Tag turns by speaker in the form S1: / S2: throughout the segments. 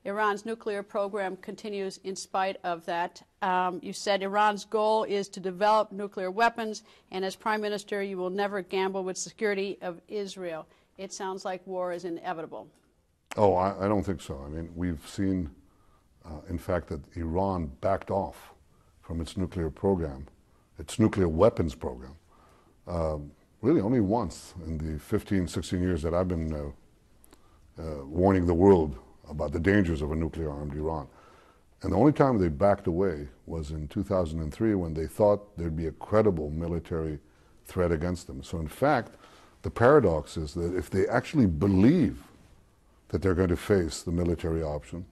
S1: Iran's nuclear program continues in spite of that. You said Iran's goal is to develop nuclear weapons, and as Prime Minister, you will never gamble with the security of Israel. It sounds like war is inevitable.
S2: Oh, I don't think so. I mean, we've seen, in fact, that Iran backed off from its nuclear program, its nuclear weapons program, really only once in the 15, 16 years that I've been warning the world about the dangers of a nuclear-armed Iran. And the only time they backed away was in 2003 when they thought there'd be a credible military threat against them. So in fact, the paradox is that if they actually believe that they're going to face the military option,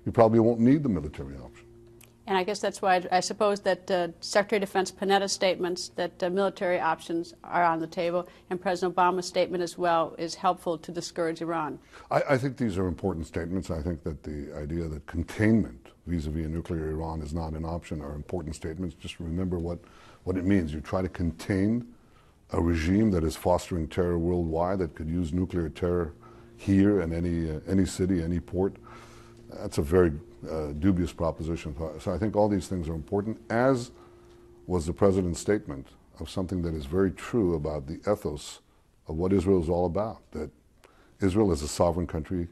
S2: you probably won't need the military option.
S1: And I guess that's why I suppose that Secretary of Defense Panetta's statements that military options are on the table, and President Obama's statement as well, is helpful to discourage Iran.
S2: I think these are important statements. I think that the idea that containment vis-a-vis a nuclear Iran is not an option are important statements. Just remember what it means. You try to contain a regime that is fostering terror worldwide, that could use nuclear terror here in any city, any port. That's a very dubious proposition. So I think all these things are important, as was the President's statement of something that is very true about the ethos of what Israel is all about, that Israel as a sovereign country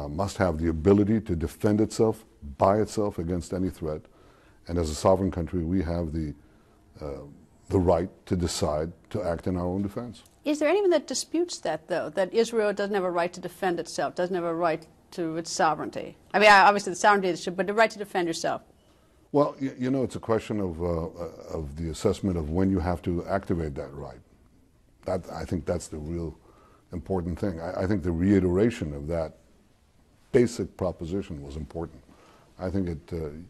S2: must have the ability to defend itself by itself against any threat. And as a sovereign country, we have the right to decide to act in our own defense.
S1: Is there anyone that disputes that, though, that Israel doesn't have a right to defend itself, doesn't have a right to its sovereignty? I mean, obviously the sovereignty is true, but the right to defend yourself.
S2: Well, you know, it's a question of the assessment of when you have to activate that right. I think that's the real important thing. I think the reiteration of that basic proposition was important. I think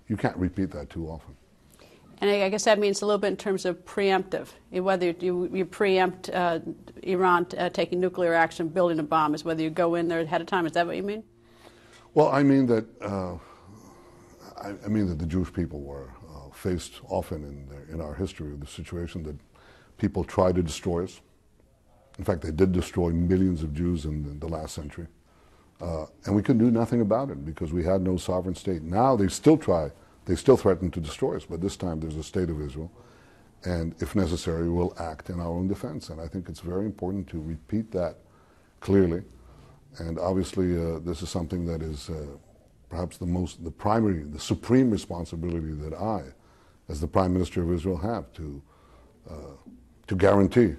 S2: you can't repeat that too often.
S1: And I guess that means a little bit in terms of preemptive, whether you preempt Iran taking nuclear action, building a bomb, is whether you go in there ahead of time. Is that what you mean?
S2: Well, I mean that the Jewish people were faced often in our history with the situation that people tried to destroy us. In fact, they did destroy millions of Jews in the last century. And we could do nothing about it because we had no sovereign state. Now they still threaten to destroy us, but this time there's a state of Israel. And if necessary, we'll act in our own defense. And I think it's very important to repeat that clearly. And obviously, this is something that is perhaps the supreme responsibility that I, as the Prime Minister of Israel, have to guarantee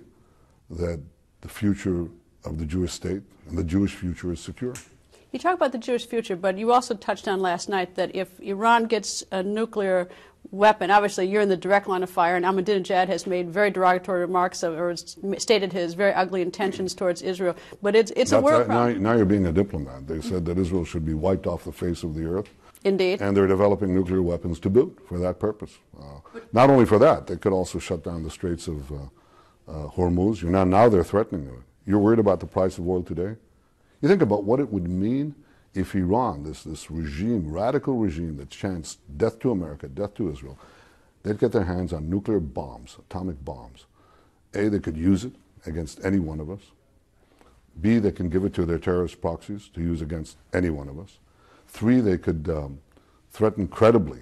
S2: that the future of the Jewish state and the Jewish future is secure.
S1: You talk about the Jewish future, but you also touched on last night that if Iran gets a nuclear weapon, obviously you're in the direct line of fire, and Ahmadinejad has made very derogatory remarks or stated his very ugly intentions towards Israel. But it's a world problem.
S2: Now you're being a diplomat. They said that Israel should be wiped off the face of the earth.
S1: Indeed.
S2: And they're developing nuclear weapons to boot for that purpose. Not only for that, they could also shut down the Straits of Hormuz. Now they're threatening it. You're worried about the price of oil today? You think about what it would mean if Iran, this regime, radical regime that chants death to America, death to Israel, they'd get their hands on nuclear bombs, atomic bombs. A, they could use it against any one of us. B, they can give it to their terrorist proxies to use against any one of us. 3, they could threaten credibly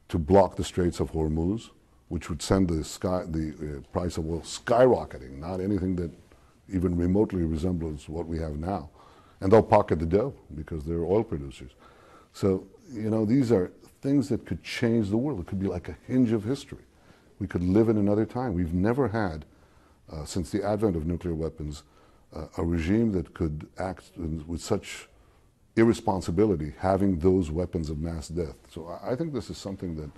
S2: to block the Straits of Hormuz, which would send the price of oil skyrocketing, not anything that even remotely resembles what we have now. And they'll pocket the dough because they're oil producers. So, you know, these are things that could change the world. It could be like a hinge of history. We could live in another time. We've never had, since the advent of nuclear weapons, a regime that could act with such irresponsibility, having those weapons of mass death. So I think this is something that